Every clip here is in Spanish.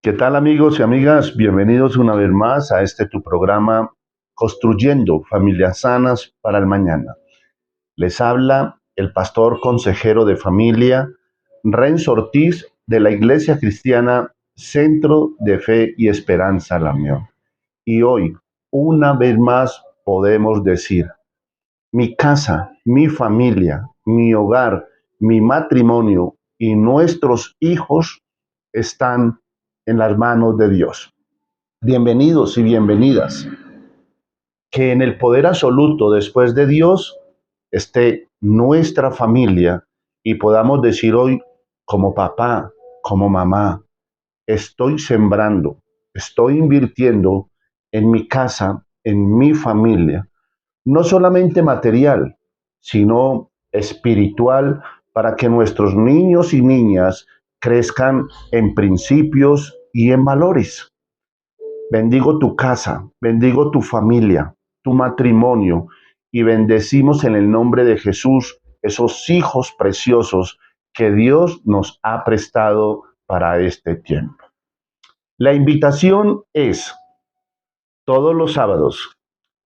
¿Qué tal amigos y amigas? Bienvenidos una vez más a este tu programa Construyendo Familias Sanas para el Mañana. Les habla el pastor consejero de familia Renzo Ortiz de la Iglesia Cristiana Centro de Fe y Esperanza La Unión. Y hoy, una vez más, podemos decir, mi casa, mi familia, mi hogar, mi matrimonio y nuestros hijos están en las manos de Dios. Bienvenidos y bienvenidas. Que en el poder absoluto después de Dios esté nuestra familia y podamos decir hoy, como papá, como mamá, estoy sembrando, estoy invirtiendo en mi casa, en mi familia, no solamente material, sino espiritual, para que nuestros niños y niñas crezcan en principios y en valores. Bendigo tu casa, bendigo tu familia, tu matrimonio y bendecimos en el nombre de Jesús esos hijos preciosos que Dios nos ha prestado para este tiempo. La invitación es todos los sábados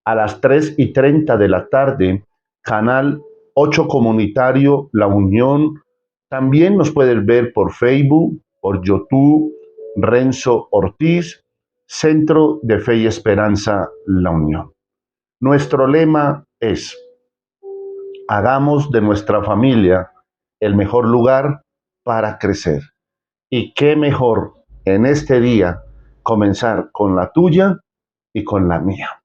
a las 3:30 de la tarde, canal 8 comunitario La Unión. También nos puedes ver por Facebook, por YouTube, Renzo Ortiz, Centro de Fe y Esperanza La Unión. Nuestro lema es, hagamos de nuestra familia el mejor lugar para crecer. Y qué mejor en este día comenzar con la tuya y con la mía.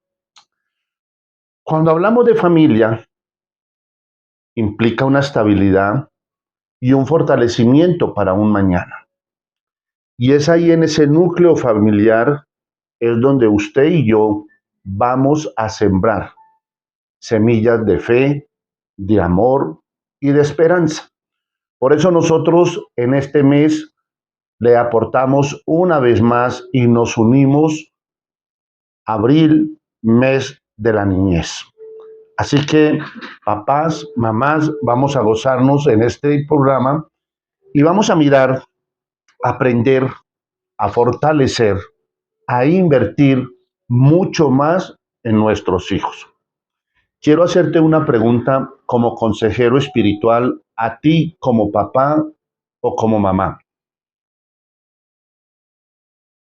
Cuando hablamos de familia, implica una estabilidad y un fortalecimiento para un mañana. Y es ahí en ese núcleo familiar es donde usted y yo vamos a sembrar semillas de fe, de amor y de esperanza. Por eso nosotros en este mes le aportamos una vez más y nos unimos abril, mes de la niñez. Así que papás, mamás, vamos a gozarnos en este programa y vamos a mirar, a aprender, a fortalecer, a invertir mucho más en nuestros hijos. Quiero hacerte una pregunta como consejero espiritual a ti como papá o como mamá.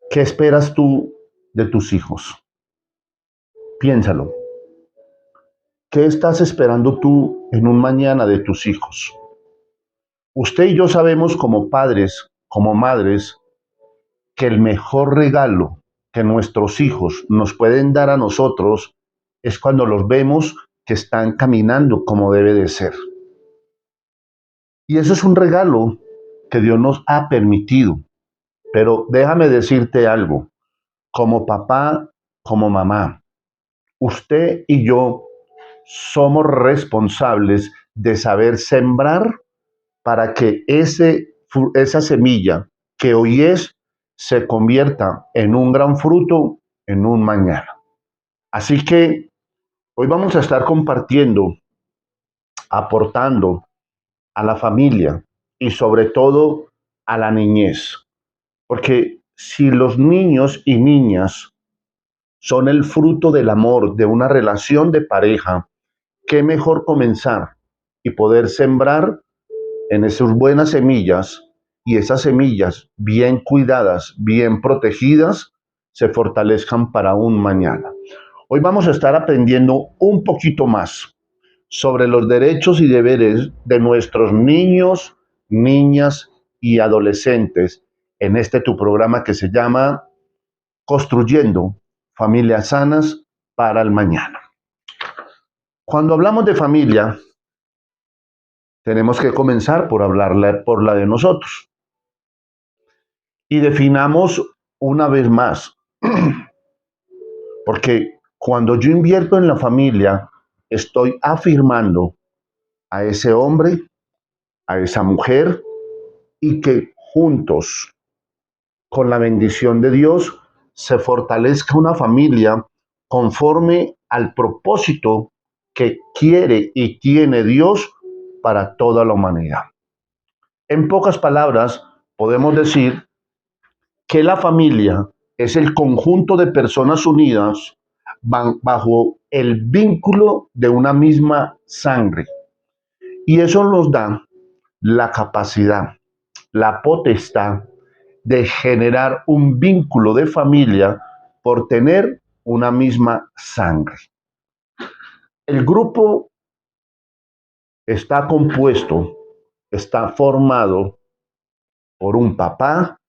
¿Qué esperas tú de tus hijos? Piénsalo. ¿Qué estás esperando tú en un mañana de tus hijos? Usted y yo sabemos como padres, como madres, que el mejor regalo que nuestros hijos nos pueden dar a nosotros es cuando los vemos que están caminando como debe de ser. Y eso es un regalo que Dios nos ha permitido. Pero déjame decirte algo, como papá, como mamá, usted y yo somos responsables de saber sembrar para que esa semilla que hoy es se convierta en un gran fruto en un mañana. Así que hoy vamos a estar compartiendo, aportando a la familia y sobre todo a la niñez. Porque si los niños y niñas son el fruto del amor de una relación de pareja, qué mejor comenzar y poder sembrar en esas buenas semillas y esas semillas bien cuidadas, bien protegidas, se fortalezcan para un mañana. Hoy vamos a estar aprendiendo un poquito más sobre los derechos y deberes de nuestros niños, niñas y adolescentes en este tu programa que se llama Construyendo Familias Sanas para el Mañana. Cuando hablamos de familia, tenemos que comenzar por hablar por la de nosotros. Y definamos una vez más, porque cuando yo invierto en la familia, estoy afirmando a ese hombre, a esa mujer, y que juntos, con la bendición de Dios, se fortalezca una familia conforme al propósito que quiere y tiene Dios para toda la humanidad. En pocas palabras, podemos decir que la familia es el conjunto de personas unidas bajo el vínculo de una misma sangre. Y eso nos da la capacidad, la potestad de generar un vínculo de familia por tener una misma sangre. El grupo está compuesto, está formado por un papá,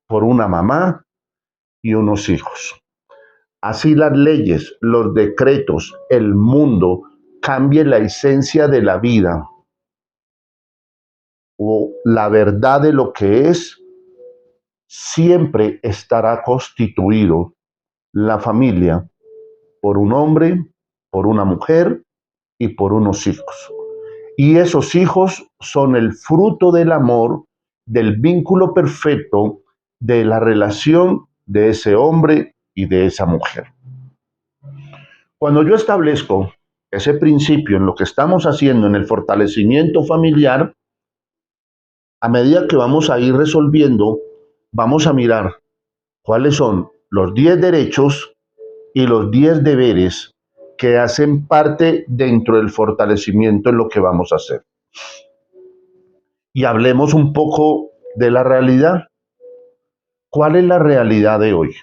por una mamá y unos hijos. Así las leyes, los decretos, el mundo cambie la esencia de la vida o la verdad de lo que es, siempre estará constituido la familia por un hombre, por una mujer y por unos hijos. Y esos hijos son el fruto del amor, del vínculo perfecto de la relación de ese hombre y de esa mujer. Cuando yo establezco ese principio en lo que estamos haciendo en el fortalecimiento familiar, a medida que vamos a ir resolviendo, vamos a mirar cuáles son los 10 derechos y los 10 deberes que hacen parte dentro del fortalecimiento en lo que vamos a hacer. Y hablemos un poco de la realidad. ¿Cuál es la realidad de hoy?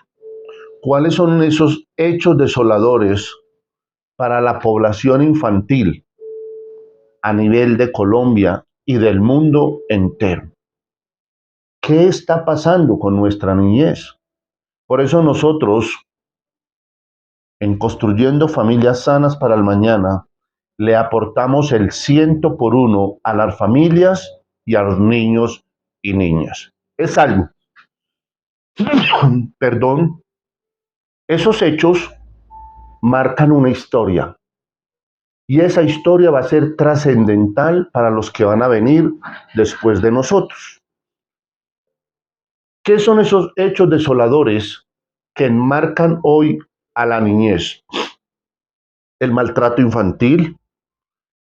¿Cuáles son esos hechos desoladores para la población infantil a nivel de Colombia y del mundo entero? ¿Qué está pasando con nuestra niñez? Por eso nosotros, en Construyendo Familias Sanas para el Mañana, le aportamos el 100 por 1 a las familias y a los niños y niñas. Es algo, perdón, esos hechos marcan una historia y esa historia va a ser trascendental para los que van a venir después de nosotros. ¿Qué son esos hechos desoladores que enmarcan hoy a la niñez? El maltrato infantil,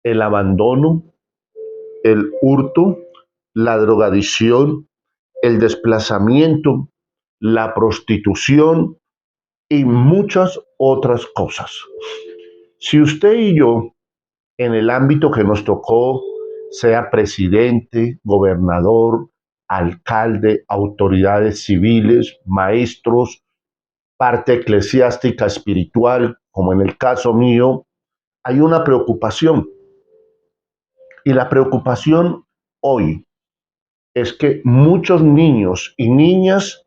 el abandono, el hurto, la drogadicción, el desplazamiento, la prostitución y muchas otras cosas. Si usted y yo, en el ámbito que nos tocó, sea presidente, gobernador, alcalde, autoridades civiles, maestros, parte eclesiástica espiritual, como en el caso mío, hay una preocupación. Y la preocupación hoy es que muchos niños y niñas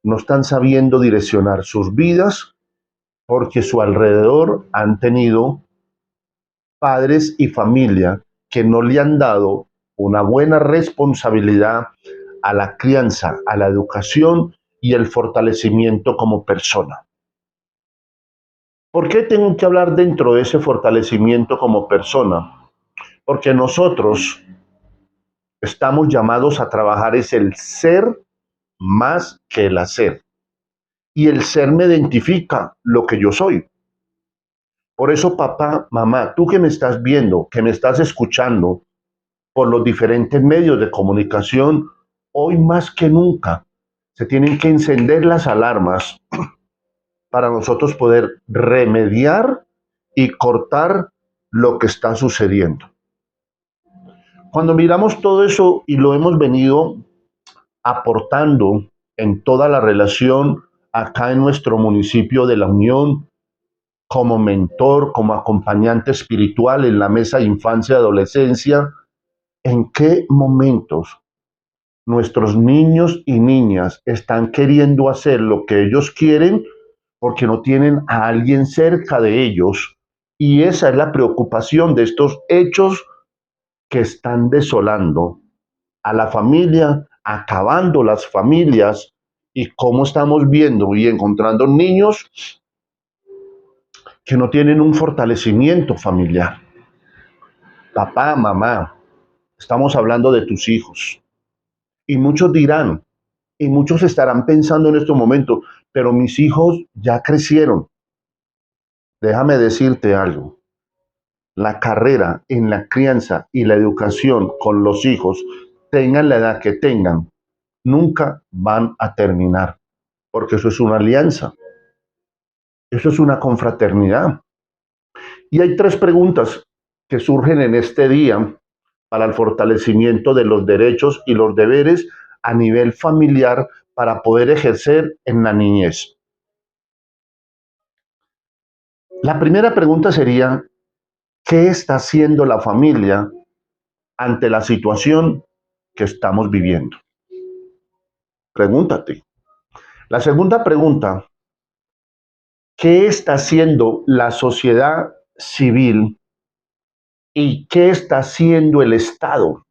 no están sabiendo direccionar sus vidas porque su alrededor han tenido padres y familia que no le han dado una buena responsabilidad a la crianza, a la educación y el fortalecimiento como persona. ¿Por qué tengo que hablar dentro de ese fortalecimiento como persona? Porque nosotros estamos llamados a trabajar es el ser más que el hacer. Y el ser me identifica lo que yo soy. Por eso, papá, mamá, tú que me estás viendo, que me estás escuchando por los diferentes medios de comunicación, hoy más que nunca se tienen que encender las alarmas para nosotros poder remediar y cortar lo que está sucediendo. Cuando miramos todo eso y lo hemos venido aportando en toda la relación acá en nuestro municipio de La Unión, como mentor, como acompañante espiritual en la mesa de infancia y adolescencia, ¿en qué momentos nuestros niños y niñas están queriendo hacer lo que ellos quieren porque no tienen a alguien cerca de ellos? Y esa es la preocupación de estos hechos que están desolando a la familia, acabando las familias, y cómo estamos viendo y encontrando niños que no tienen un fortalecimiento familiar. Papá, mamá, estamos hablando de tus hijos. Y muchos dirán, y muchos estarán pensando en estos momentos, pero mis hijos ya crecieron. Déjame decirte algo. La carrera en la crianza y la educación con los hijos, tengan la edad que tengan, nunca van a terminar, porque eso es una alianza, eso es una confraternidad. Y hay tres preguntas que surgen en este día para el fortalecimiento de los derechos y los deberes a nivel familiar para poder ejercer en la niñez. La primera pregunta sería, ¿qué está haciendo la familia ante la situación que estamos viviendo? Pregúntate. La segunda pregunta, ¿qué está haciendo la sociedad civil y qué está haciendo el Estado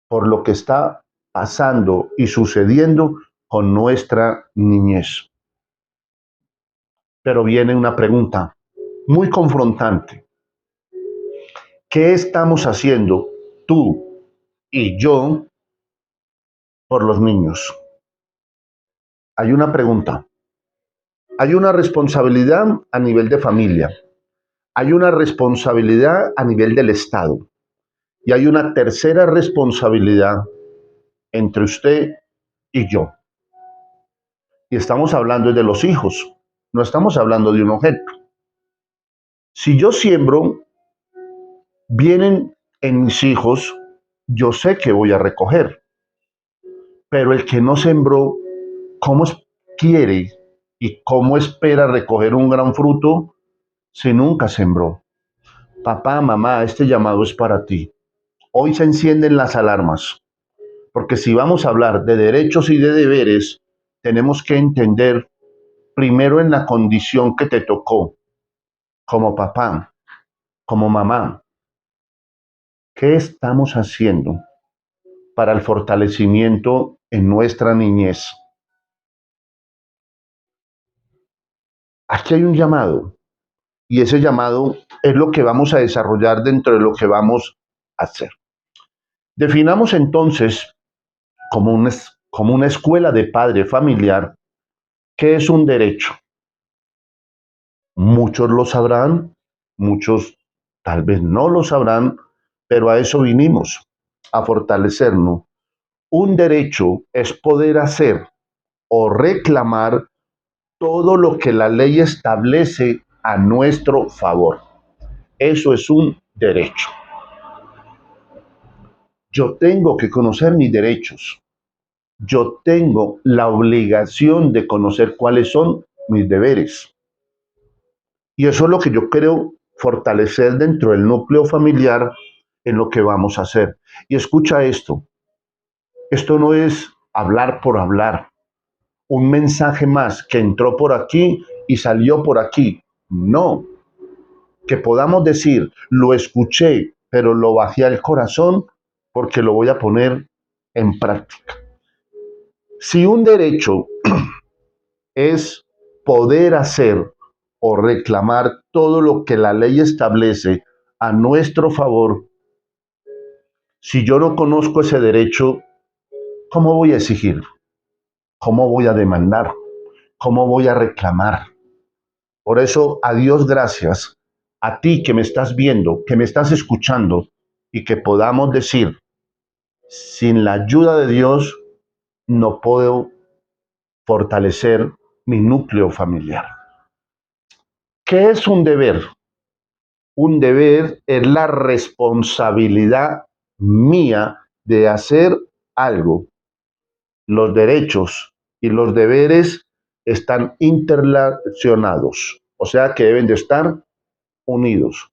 por lo que está pasando y sucediendo con nuestra niñez? Pero viene una pregunta muy confrontante. ¿Qué estamos haciendo tú y yo por los niños? Hay una pregunta. Hay una responsabilidad a nivel de familia. Hay una responsabilidad a nivel del Estado. Y hay una tercera responsabilidad entre usted y yo. Y estamos hablando de los hijos. No estamos hablando de un objeto. Si yo siembro, vienen en mis hijos, yo sé que voy a recoger. Pero el que no sembró, ¿cómo quiere y cómo espera recoger un gran fruto si nunca sembró? Papá, mamá, este llamado es para ti. Hoy se encienden las alarmas, porque si vamos a hablar de derechos y de deberes, tenemos que entender primero en la condición que te tocó, como papá, como mamá, ¿qué estamos haciendo para el fortalecimiento en nuestra niñez? Aquí hay un llamado, y ese llamado es lo que vamos a desarrollar dentro de lo que vamos a hacer. Definamos entonces como una escuela de padre familiar, ¿qué es un derecho? Muchos lo sabrán, muchos tal vez no lo sabrán, pero a eso vinimos, a fortalecernos. Un derecho es poder hacer o reclamar todo lo que la ley establece a nuestro favor. Eso es un derecho. Yo tengo que conocer mis derechos. Yo tengo la obligación de conocer cuáles son mis deberes. Y eso es lo que yo quiero fortalecer dentro del núcleo familiar en lo que vamos a hacer. Y escucha esto. Esto no es hablar por hablar. Un mensaje más que entró por aquí y salió por aquí. No. Que podamos decir, lo escuché, pero lo bajé al corazón porque lo voy a poner en práctica. Si un derecho es poder hacer o reclamar todo lo que la ley establece a nuestro favor, si yo no conozco ese derecho, ¿cómo voy a exigir? ¿Cómo voy a demandar? ¿Cómo voy a reclamar? Por eso, a Dios gracias, a ti que me estás viendo, que me estás escuchando y que podamos decir, sin la ayuda de Dios no puedo fortalecer mi núcleo familiar. ¿Qué es un deber? Un deber es la responsabilidad mía de hacer algo. Los derechos y los deberes están interrelacionados, o sea que deben de estar unidos.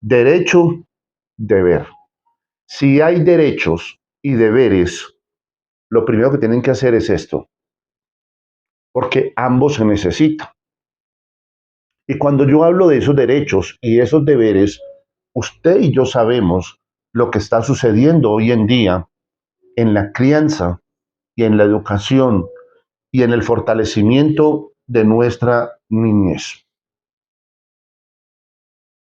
Derecho, deber. Si hay derechos y deberes, lo primero que tienen que hacer es esto, porque ambos se necesitan. Y cuando yo hablo de esos derechos y esos deberes, usted y yo sabemos lo que está sucediendo hoy en día en la crianza y en la educación y en el fortalecimiento de nuestra niñez.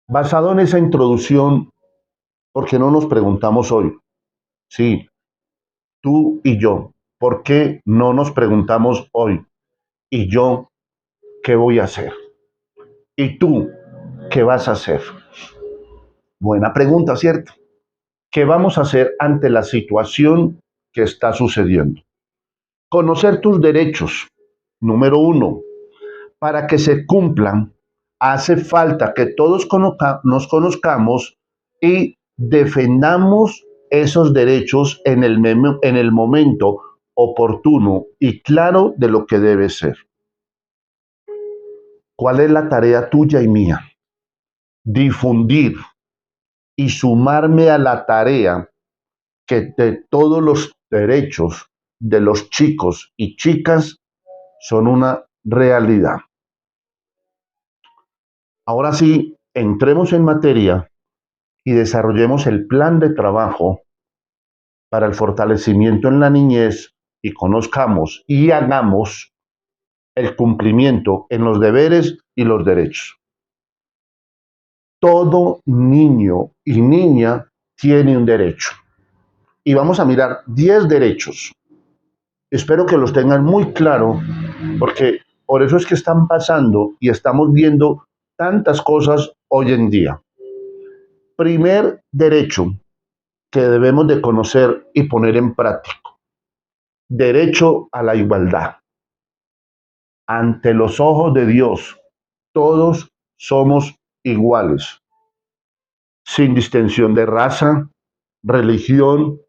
Basado en esa introducción, ¿por qué no nos preguntamos hoy? Sí, tú y yo, ¿por qué no nos preguntamos hoy? ¿Y yo qué voy a hacer? ¿Y tú qué vas a hacer? Buena pregunta, ¿cierto? ¿Qué vamos a hacer ante la situación que está sucediendo. Conocer tus derechos. Número uno, para que se cumplan, hace falta que todos nos conozcamos y defendamos esos derechos en el momento oportuno y claro de lo que debe ser. ¿Cuál es la tarea tuya y mía? Difundir y sumarme a la tarea que de todos los derechos de los chicos y chicas son una realidad. Ahora sí, entremos en materia y desarrollemos el plan de trabajo para el fortalecimiento en la niñez y conozcamos y hagamos el cumplimiento en los deberes y los derechos. Todo niño y niña tiene un derecho. Y vamos a mirar 10 derechos. Espero que los tengan muy claro, porque por eso es que están pasando y estamos viendo tantas cosas hoy en día. Primer derecho que debemos de conocer y poner en práctica. Derecho a la igualdad. Ante los ojos de Dios, todos somos iguales, sin distinción de raza, religión,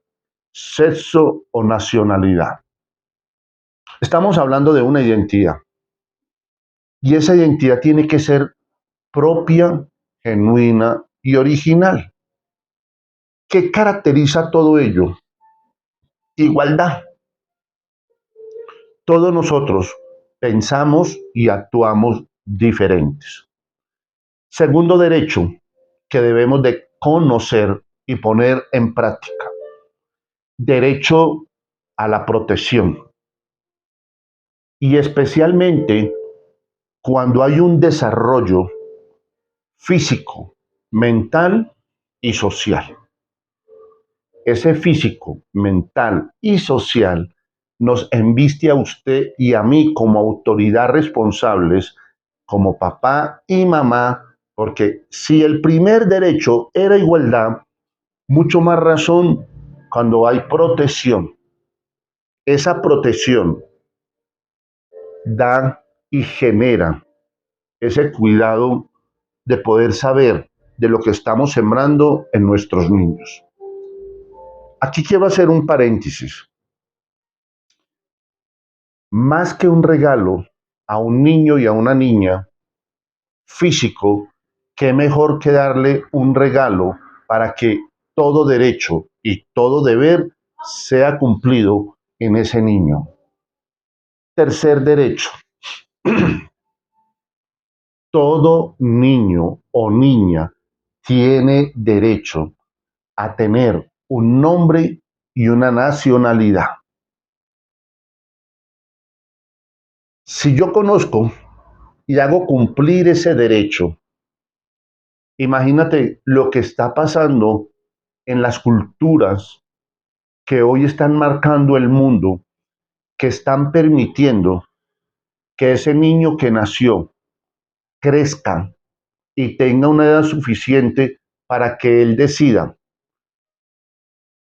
sexo o nacionalidad. Estamos hablando de una identidad y esa identidad tiene que ser propia, genuina y original. ¿Qué caracteriza todo ello? Igualdad. Todos nosotros pensamos y actuamos diferentes. Segundo derecho que debemos de conocer y poner en práctica. Derecho a la protección. Y especialmente cuando hay un desarrollo físico, mental y social. Ese físico, mental y social nos enviste a usted y a mí como autoridad responsables, como papá y mamá, porque si el primer derecho era igualdad, mucho más razón cuando hay protección. Esa protección da y genera ese cuidado de poder saber de lo que estamos sembrando en nuestros niños. Aquí quiero hacer un paréntesis. Más que un regalo a un niño y a una niña físico, qué mejor que darle un regalo para que todo derecho y todo deber sea cumplido en ese niño. Tercer derecho. Todo niño o niña tiene derecho a tener un nombre y una nacionalidad. Si yo conozco y hago cumplir ese derecho, imagínate lo que está pasando en las culturas que hoy están marcando el mundo, que están permitiendo que ese niño que nació crezca y tenga una edad suficiente para que él decida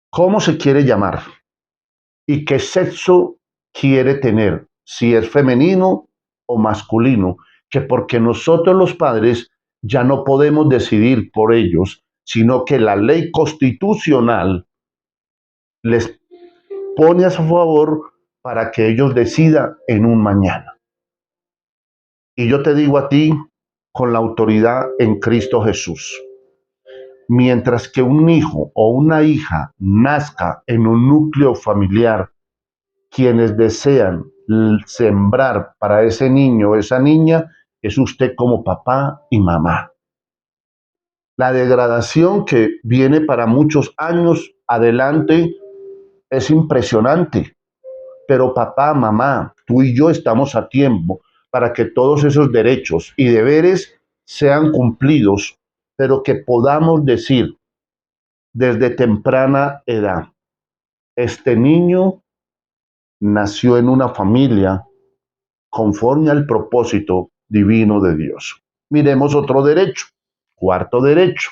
cómo se quiere llamar y qué sexo quiere tener, si es femenino o masculino, que porque nosotros los padres ya no podemos decidir por ellos, sino que la ley constitucional les pone a su favor para que ellos decidan en un mañana. Y yo te digo a ti, con la autoridad en Cristo Jesús, mientras que un hijo o una hija nazca en un núcleo familiar, quienes desean sembrar para ese niño o esa niña es usted como papá y mamá. La degradación que viene para muchos años adelante es impresionante, pero papá, mamá, tú y yo estamos a tiempo para que todos esos derechos y deberes sean cumplidos, pero que podamos decir desde temprana edad, este niño nació en una familia conforme al propósito divino de Dios. Miremos otro derecho, cuarto derecho.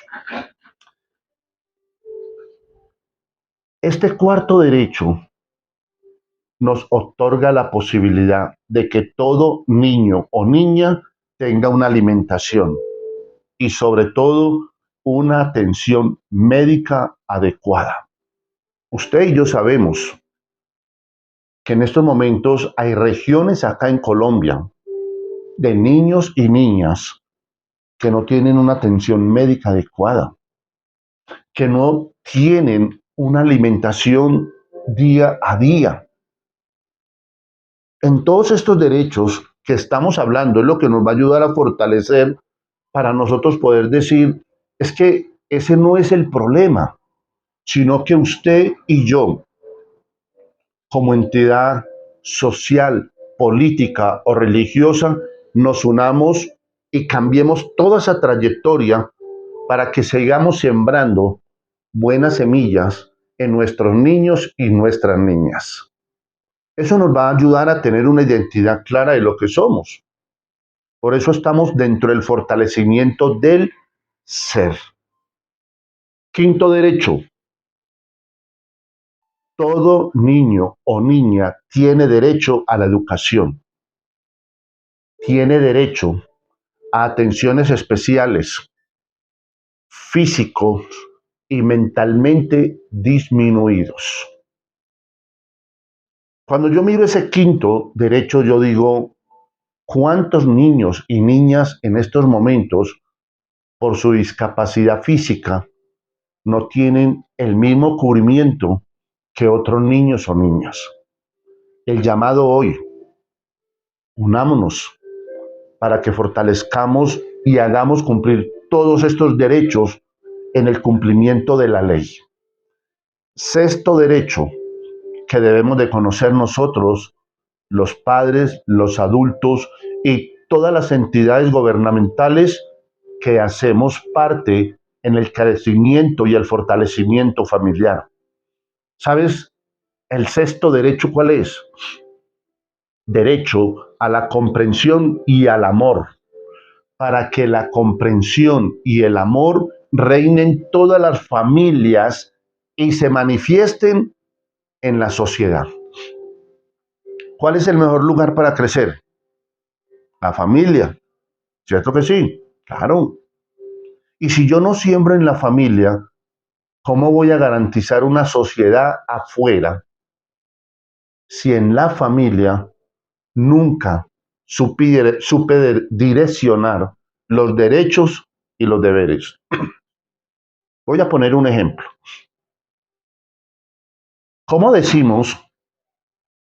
Este cuarto derecho nos otorga la posibilidad de que todo niño o niña tenga una alimentación y sobre todo una atención médica adecuada. Usted y yo sabemos que en estos momentos hay regiones acá en Colombia de niños y niñas que no tienen una atención médica adecuada, que no tienen una alimentación día a día. En todos estos derechos que estamos hablando es lo que nos va a ayudar a fortalecer para nosotros poder decir, es que ese no es el problema, sino que usted y yo, como entidad social, política o religiosa, nos unamos y cambiemos toda esa trayectoria para que sigamos sembrando buenas semillas en nuestros niños y nuestras niñas. Eso nos va a ayudar a tener una identidad clara de lo que somos. Por eso estamos dentro del fortalecimiento del ser. Quinto derecho. Todo niño o niña tiene derecho a la educación. Tiene derecho a atenciones especiales, físicos y mentalmente disminuidos. Cuando yo miro ese quinto derecho, yo digo, ¿cuántos niños y niñas en estos momentos, por su discapacidad física, no tienen el mismo cubrimiento que otros niños o niñas? El llamado hoy, unámonos para que fortalezcamos y hagamos cumplir todos estos derechos en el cumplimiento de la ley. Sexto derecho que debemos de conocer nosotros, los padres, los adultos y todas las entidades gubernamentales que hacemos parte en el crecimiento y el fortalecimiento familiar. ¿Sabes el sexto derecho cuál es? Derecho a la comprensión y al amor, para que la comprensión y el amor reinen en todas las familias y se manifiesten en la sociedad. ¿Cuál es el mejor lugar para crecer? La familia. ¿Cierto que sí? Claro. Y si yo no siembro en la familia, ¿cómo voy a garantizar una sociedad afuera si en la familia nunca supe direccionar los derechos y los deberes? Voy a poner un ejemplo. ¿Cómo decimos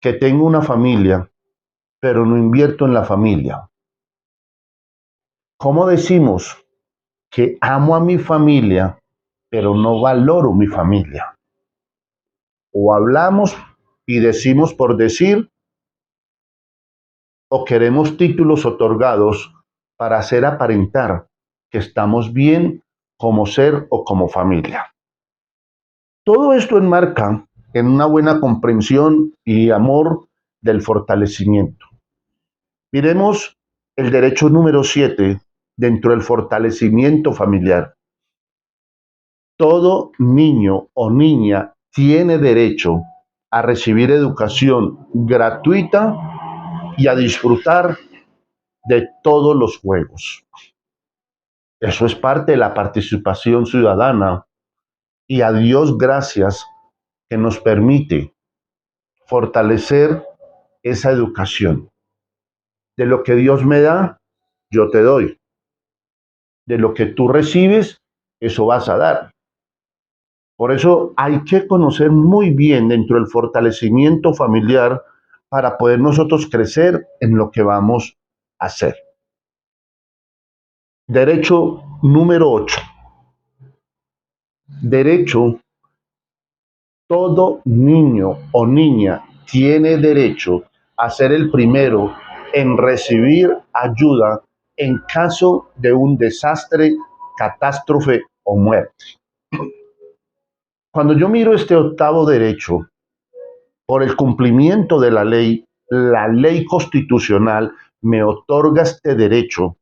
que tengo una familia, pero no invierto en la familia? ¿Cómo decimos que amo a mi familia, pero no valoro mi familia? O hablamos y decimos por decir, o queremos títulos otorgados para hacer aparentar que estamos bien como ser o como familia. Todo esto enmarca en una buena comprensión y amor del fortalecimiento. Miremos el derecho número 7 dentro del fortalecimiento familiar. Todo niño o niña tiene derecho a recibir educación gratuita y a disfrutar de todos los juegos. Eso es parte de la participación ciudadana y a Dios gracias que nos permite fortalecer esa educación. De lo que Dios me da, yo te doy. De lo que tú recibes, eso vas a dar. Por eso hay que conocer muy bien dentro del fortalecimiento familiar para poder nosotros crecer en lo que vamos a hacer. Derecho número 8. Derecho, todo niño o niña tiene derecho a ser el primero en recibir ayuda en caso de un desastre, catástrofe o muerte. Cuando yo miro este octavo derecho, por el cumplimiento de la ley constitucional me otorga este derecho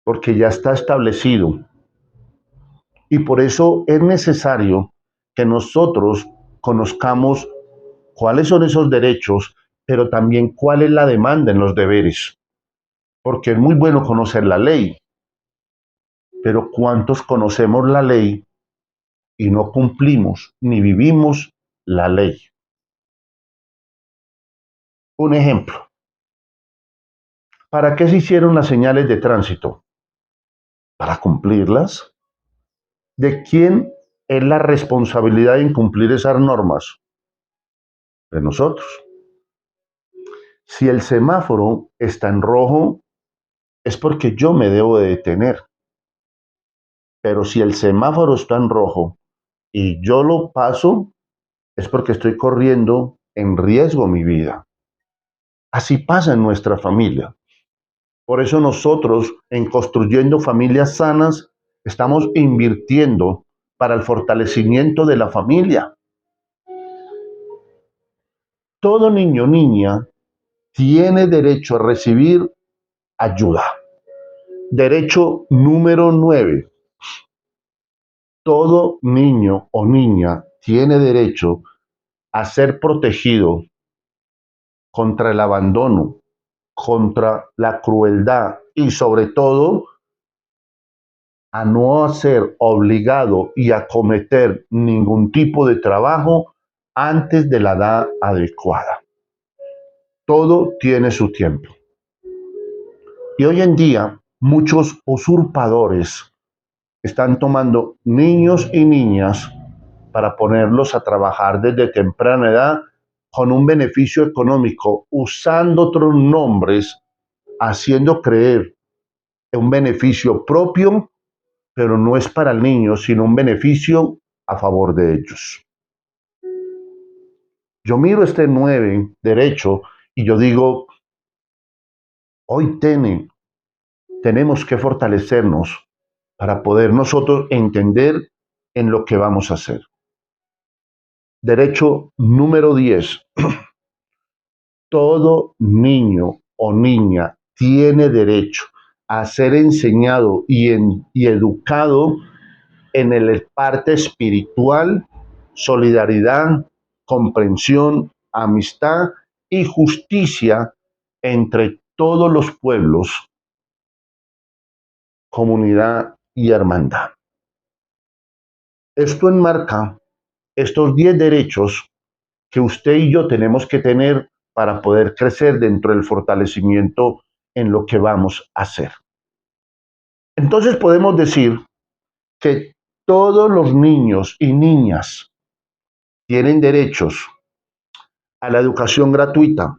porque ya está establecido. Y por eso es necesario que nosotros conozcamos cuáles son esos derechos, pero también cuál es la demanda en los deberes. Porque es muy bueno conocer la ley, pero ¿cuántos conocemos la ley y no cumplimos ni vivimos la ley? Un ejemplo, ¿para qué se hicieron las señales de tránsito? ¿Para cumplirlas? ¿De quién es la responsabilidad de incumplir esas normas? De nosotros. Si el semáforo está en rojo, es porque yo me debo de detener. Pero si el semáforo está en rojo y yo lo paso, es porque estoy corriendo en riesgo mi vida. Así pasa en nuestra familia. Por eso nosotros, en Construyendo Familias Sanas, estamos invirtiendo para el fortalecimiento de la familia. Todo niño o niña tiene derecho a recibir ayuda. Derecho número 9. Todo niño o niña tiene derecho a ser protegido contra el abandono, contra la crueldad y sobre todo a no ser obligado y a cometer ningún tipo de trabajo antes de la edad adecuada. Todo tiene su tiempo. Y hoy en día muchos usurpadores están tomando niños y niñas para ponerlos a trabajar desde temprana edad con un beneficio económico, usando otros nombres, haciendo creer un beneficio propio, pero no es para el niño, sino un beneficio a favor de ellos. Yo miro este 9 derecho y yo digo, hoy tenemos que fortalecernos para poder nosotros entender en lo que vamos a hacer. Derecho número 10. Todo niño o niña tiene derecho a ser enseñado y educado en el parte espiritual, solidaridad, comprensión, amistad y justicia entre todos los pueblos, comunidad y hermandad. Esto enmarca estos 10 derechos que usted y yo tenemos que tener para poder crecer dentro del fortalecimiento en lo que vamos a hacer. Entonces podemos decir que todos los niños y niñas tienen derechos a la educación gratuita,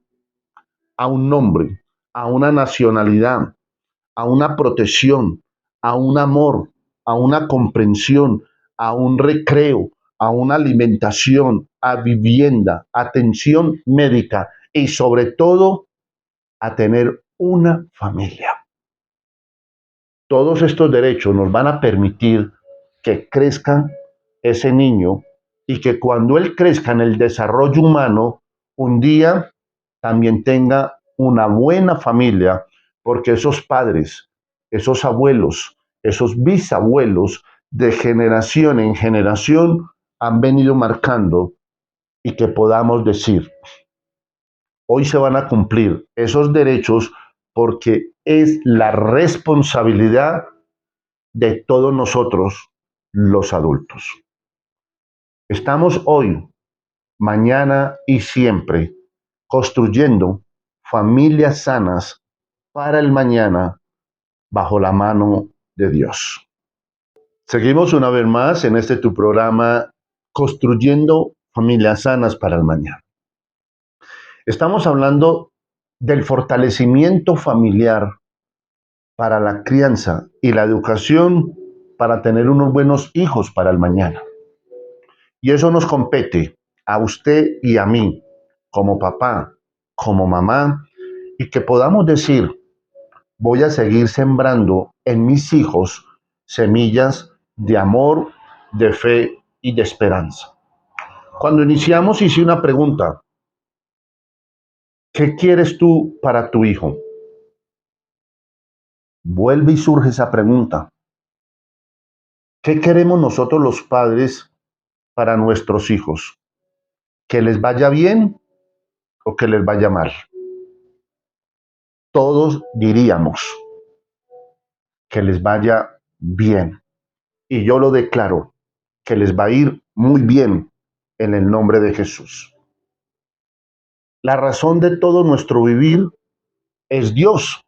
a un nombre, a una nacionalidad, a una protección, a un amor, a una comprensión, a un recreo, a una alimentación, a vivienda, atención médica y sobre todo a tener una familia. Todos estos derechos nos van a permitir que crezca ese niño y que cuando él crezca en el desarrollo humano, un día también tenga una buena familia, porque esos padres, esos abuelos, esos bisabuelos de generación en generación han venido marcando y que podamos decir, hoy se van a cumplir esos derechos porque es la responsabilidad de todos nosotros los adultos. Estamos hoy, mañana y siempre construyendo familias sanas para el mañana bajo la mano de Dios. Seguimos una vez más en este tu programa Construyendo familias sanas para el mañana. Estamos hablando del fortalecimiento familiar para la crianza y la educación para tener unos buenos hijos para el mañana. Y eso nos compete a usted y a mí, como papá, como mamá, y que podamos decir, voy a seguir sembrando en mis hijos semillas de amor, de fe y de esperanza. Cuando iniciamos hice una pregunta, ¿qué quieres tú para tu hijo? Vuelve y surge esa pregunta. ¿Qué queremos nosotros los padres para nuestros hijos? que les vaya bien o que les vaya mal. Todos diríamos que les vaya bien. Y yo lo declaro, que les va a ir muy bien en el nombre de Jesús. La razón de todo nuestro vivir es Dios.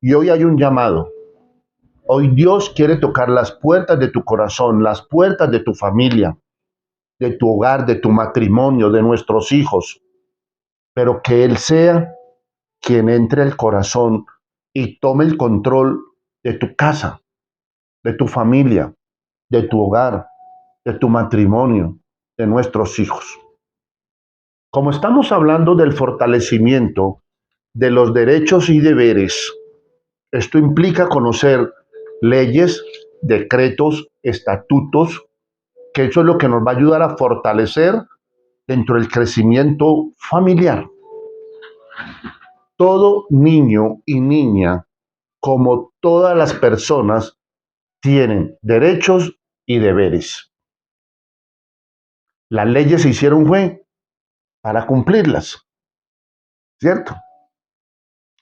Y hoy hay un llamado. Hoy Dios quiere tocar las puertas de tu corazón, las puertas de tu familia, de tu hogar, de tu matrimonio, de nuestros hijos. Pero que Él sea quien entre al corazón y tome el control de tu casa, de tu familia, de tu hogar, de tu matrimonio, de nuestros hijos. Como estamos hablando del fortalecimiento de los derechos y deberes, esto implica conocer leyes, decretos, estatutos, que eso es lo que nos va a ayudar a fortalecer dentro del crecimiento familiar. Todo niño y niña, como todas las personas, tienen derechos y deberes. Las leyes se hicieron fue para cumplirlas, ¿cierto?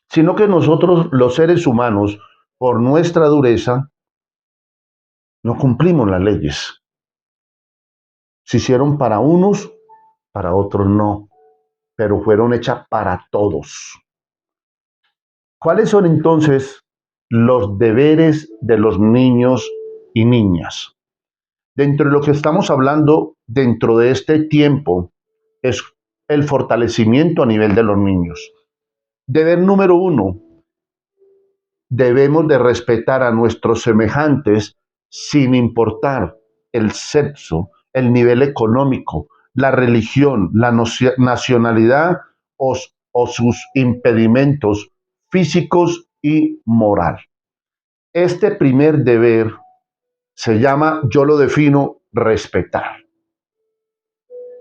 Sino que nosotros, los seres humanos, por nuestra dureza, no cumplimos las leyes. Se hicieron para unos, para otros no, pero fueron hechas para todos. ¿Cuáles son entonces los deberes de los niños y niñas? Dentro de lo que estamos hablando dentro de este tiempo es el fortalecimiento a nivel de los niños. Deber número 1, debemos de respetar a nuestros semejantes sin importar el sexo, el nivel económico, la religión, la nacionalidad o sus impedimentos físicos y moral. Este primer deber se llama, yo lo defino, respetar.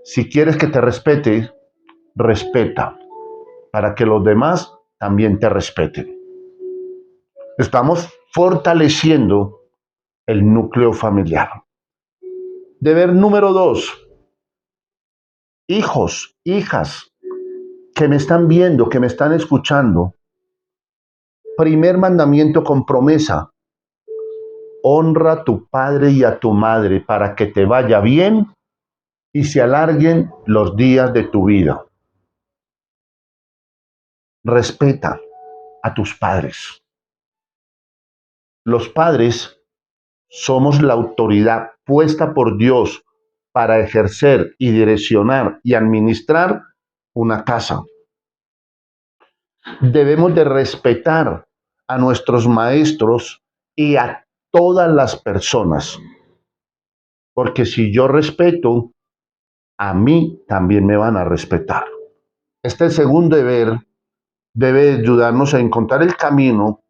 Si quieres que te respete, respeta, para que los demás también te respeten. Estamos fortaleciendo el núcleo familiar. Deber número 2, hijos, hijas, que me están viendo, que me están escuchando. Primer mandamiento con promesa: honra a tu padre y a tu madre para que te vaya bien y se alarguen los días de tu vida. Respeta a tus padres. Los padres somos la autoridad puesta por Dios para ejercer y direccionar y administrar una casa. Debemos de respetar a nuestros maestros y a todas las personas, porque si yo respeto, a mí también me van a respetar. Este segundo deber debe ayudarnos a encontrar el camino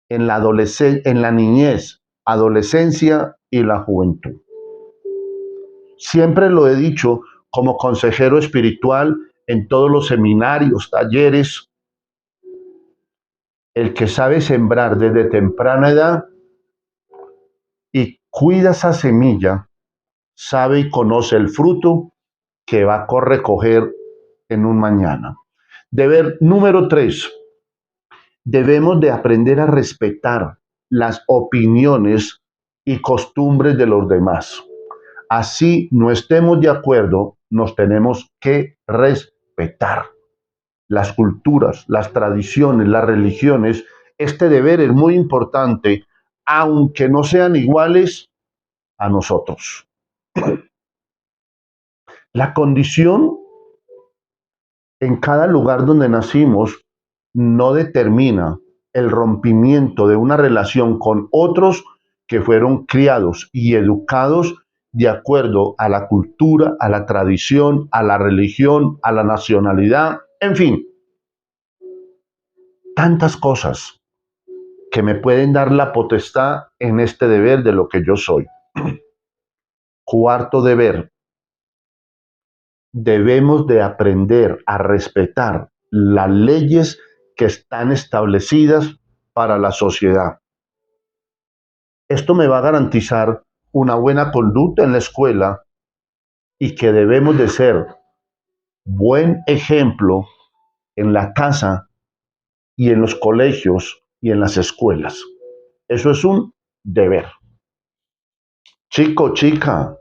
en la niñez, adolescencia y la juventud. Siempre lo he dicho como consejero espiritual en todos los seminarios, talleres: el que sabe sembrar desde temprana edad y cuida esa semilla, sabe y conoce el fruto que va a recoger en un mañana. Deber número 3, debemos de aprender a respetar las opiniones y costumbres de los demás. Así no estemos de acuerdo, nos tenemos que respetar. Las culturas, las tradiciones, las religiones, este deber es muy importante, aunque no sean iguales a nosotros. La condición en cada lugar donde nacimos no determina el rompimiento de una relación con otros que fueron criados y educados de acuerdo a la cultura, a la tradición, a la religión, a la nacionalidad, en fin, tantas cosas que me pueden dar la potestad en este deber de lo que yo soy. Cuarto deber, debemos de aprender a respetar las leyes que están establecidas para la sociedad. Esto me va a garantizar una buena conducta en la escuela y que debemos de ser buen ejemplo en la casa y en los colegios y en las escuelas. Eso es un deber. Chico, chica,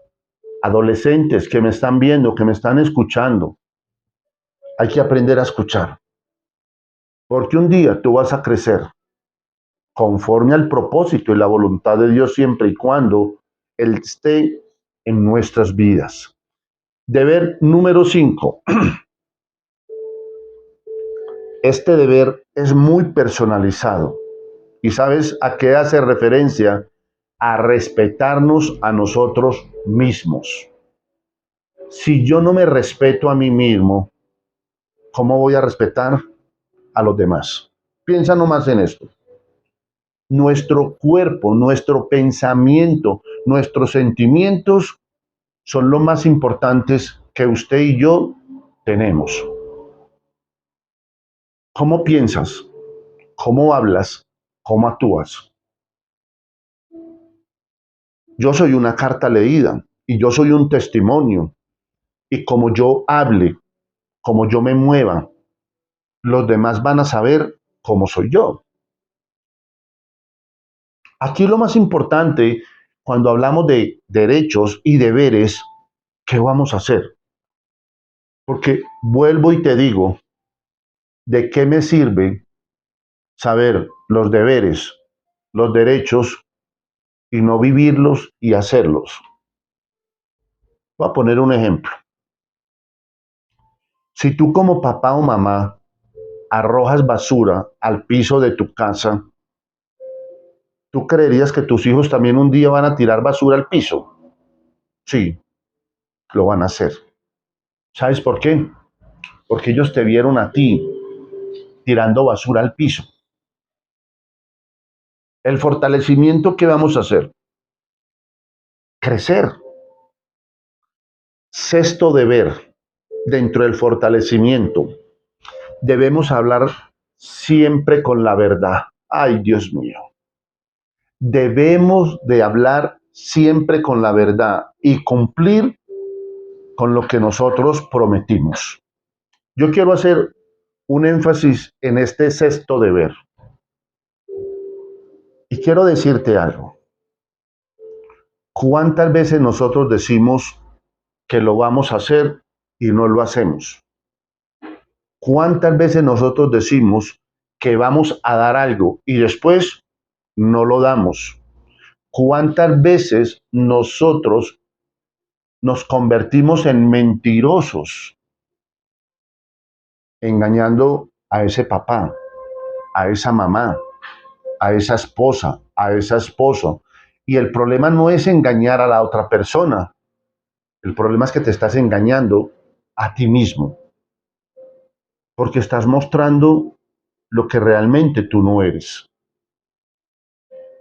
adolescentes que me están viendo, que me están escuchando, hay que aprender a escuchar, porque un día tú vas a crecer conforme al propósito y la voluntad de Dios siempre y cuando Él esté en nuestras vidas. Deber número 5. Este deber es muy personalizado. ¿Y sabes a qué hace referencia? A respetarnos a nosotros mismos. Si yo no me respeto a mí mismo, ¿cómo voy a respetar a los demás? Piensa nomás en esto. Nuestro cuerpo, nuestro pensamiento, nuestros sentimientos son lo más importantes que usted y yo tenemos. ¿Cómo piensas? ¿Cómo hablas? ¿Cómo actúas? Yo soy una carta leída y yo soy un testimonio. Y como yo hable, como yo me mueva, los demás van a saber cómo soy yo. Aquí lo más importante cuando hablamos de derechos y deberes, ¿qué vamos a hacer? Porque vuelvo y te digo, ¿de qué me sirve saber los deberes, los derechos y no vivirlos y hacerlos? Voy a poner un ejemplo. Si tú como papá o mamá arrojas basura al piso de tu casa, ¿tú creerías que tus hijos también un día van a tirar basura al piso? Sí, lo van a hacer. ¿Sabes por qué? Porque ellos te vieron a ti tirando basura al piso. El fortalecimiento que vamos a hacer, crecer. Sexto deber, dentro del fortalecimiento, debemos hablar siempre con la verdad. Ay, Dios mío. Debemos de hablar siempre con la verdad y cumplir con lo que nosotros prometimos. Yo quiero hacer un énfasis en este sexto deber y quiero decirte algo. ¿Cuántas veces nosotros decimos que lo vamos a hacer y no lo hacemos? ¿Cuántas veces nosotros decimos que vamos a dar algo y después no lo damos? ¿Cuántas veces nosotros nos convertimos en mentirosos, engañando a ese papá, a esa mamá, a esa esposa, a ese esposo? Y el problema no es engañar a la otra persona, el problema es que te estás engañando a ti mismo, porque estás mostrando lo que realmente tú no eres.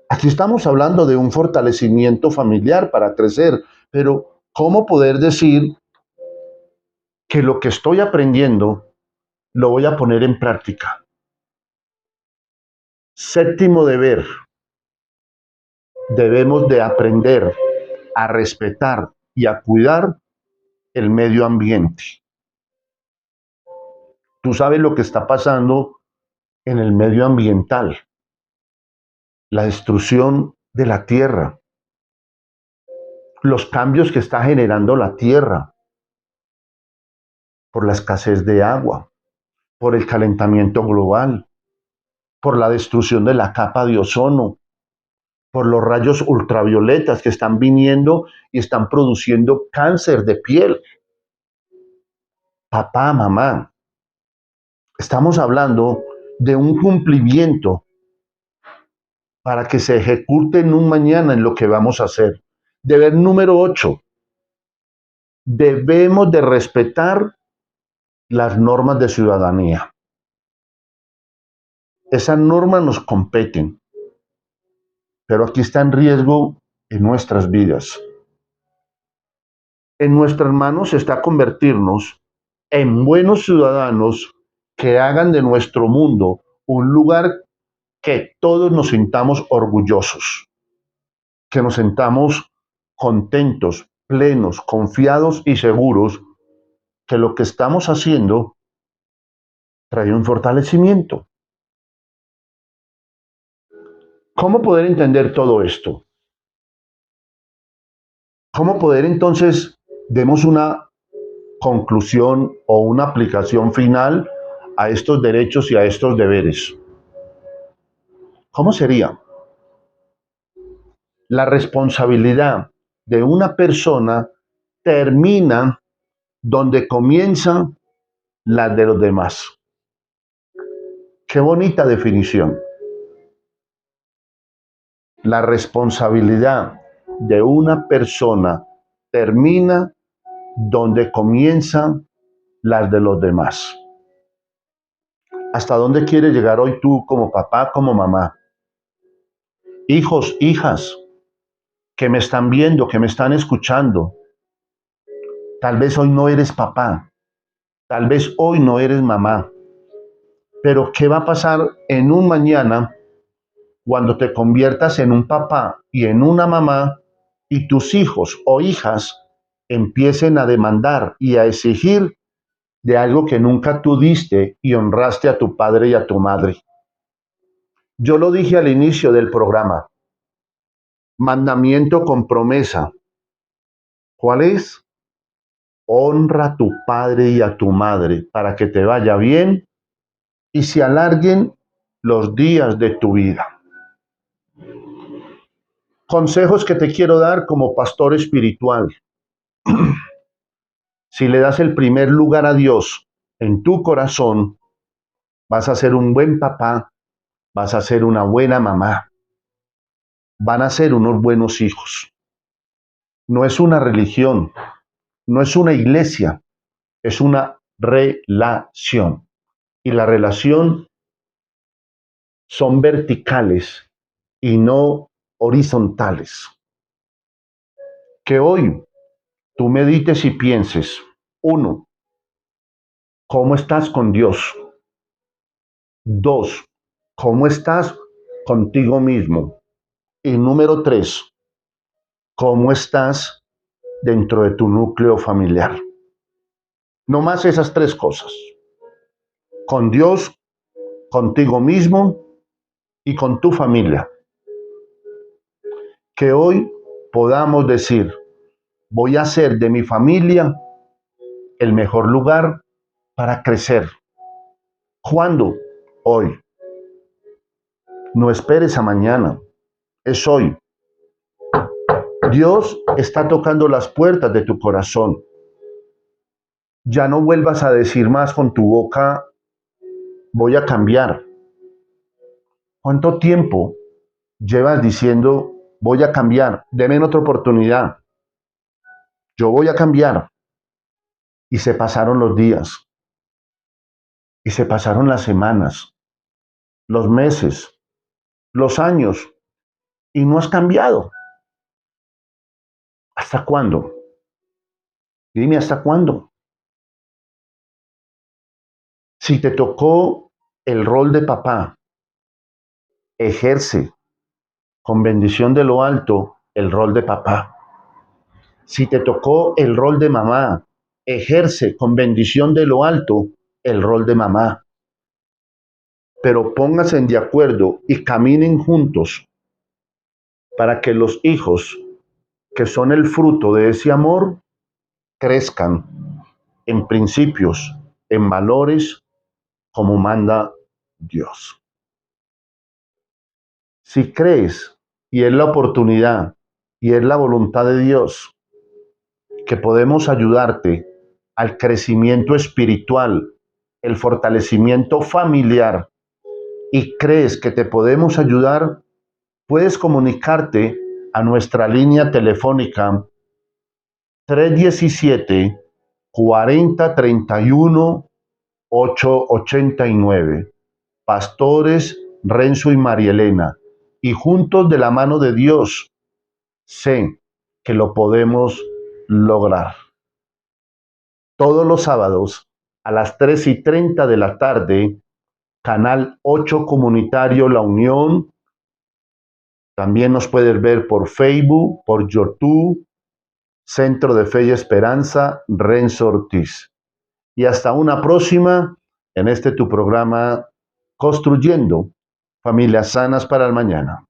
Aquí estamos hablando de un fortalecimiento familiar para crecer, pero ¿cómo poder decir que lo que estoy aprendiendo lo voy a poner en práctica? Séptimo deber, debemos de aprender a respetar y a cuidar el medio ambiente. Tú sabes lo que está pasando en el medio ambiental, la destrucción de la tierra, los cambios que está generando la tierra por la escasez de agua, por el calentamiento global, por la destrucción de la capa de ozono, por los rayos ultravioletas que están viniendo y están produciendo cáncer de piel. Papá, mamá, estamos hablando de un cumplimiento para que se ejecute en un mañana en lo que vamos a hacer. Deber número 8. Debemos de respetar las normas de ciudadanía. Esas normas nos competen, pero aquí está en riesgo en nuestras vidas. En nuestras manos está convertirnos en buenos ciudadanos que hagan de nuestro mundo un lugar que todos nos sintamos orgullosos, que nos sintamos contentos, plenos, confiados y seguros que lo que estamos haciendo trae un fortalecimiento. ¿Cómo poder entender todo esto? ¿Cómo poder entonces demos una conclusión o una aplicación final a estos derechos y a estos deberes? ¿Cómo sería? La responsabilidad de una persona termina donde comienza la de los demás. Qué bonita definición. La responsabilidad de una persona termina donde comienzan las de los demás. ¿Hasta dónde quieres llegar hoy tú como papá, como mamá? Hijos, hijas, que me están viendo, que me están escuchando. Tal vez hoy no eres papá, tal vez hoy no eres mamá, pero ¿qué va a pasar en un mañana cuando te conviertas en un papá y en una mamá y tus hijos o hijas empiecen a demandar y a exigir de algo que nunca tú diste y honraste a tu padre y a tu madre? Yo lo dije al inicio del programa, mandamiento con promesa. ¿Cuál es? Honra a tu padre y a tu madre para que te vaya bien y se alarguen los días de tu vida. Consejos que te quiero dar como pastor espiritual. Si le das el primer lugar a Dios en tu corazón, vas a ser un buen papá, vas a ser una buena mamá, van a ser unos buenos hijos. No es una religión, no es una iglesia, es una relación. Y la relación son verticales y no horizontales. Que hoy tú medites y pienses, uno, ¿cómo estás con Dios? Dos, ¿cómo estás contigo mismo? Y número tres, ¿cómo estás dentro de tu núcleo familiar? No más esas tres cosas. Con Dios, contigo mismo y con tu familia. Que hoy podamos decir, voy a hacer de mi familia el mejor lugar para crecer. ¿Cuándo? Hoy. No esperes a mañana, es hoy. Dios está tocando las puertas de tu corazón. Ya no vuelvas a decir más con tu boca, voy a cambiar. ¿Cuánto tiempo llevas diciendo, voy a cambiar, deme otra oportunidad, yo voy a cambiar? Y se pasaron los días, y se pasaron las semanas, los meses, los años, y no has cambiado. ¿Hasta cuándo? Dime, ¿hasta cuándo? Si te tocó el rol de papá, ejerce con bendición de lo alto el rol de papá. Si te tocó el rol de mamá, ejerce con bendición de lo alto el rol de mamá. Pero pónganse de acuerdo y caminen juntos para que los hijos, que son el fruto de ese amor, crezcan en principios, en valores, como manda Dios. Si crees y es la oportunidad y es la voluntad de Dios que podemos ayudarte al crecimiento espiritual, el fortalecimiento familiar, y crees que te podemos ayudar, puedes comunicarte a nuestra línea telefónica 317-4031-889. Pastores Renzo y María Elena. Y juntos de la mano de Dios, sé que lo podemos lograr. Todos los sábados a las 3:30 de la tarde, Canal 8 Comunitario La Unión. También nos puedes ver por Facebook, por YouTube, Centro de Fe y Esperanza, Renzo Ortiz. Y hasta una próxima en este tu programa Construyendo Familias Sanas para el Mañana.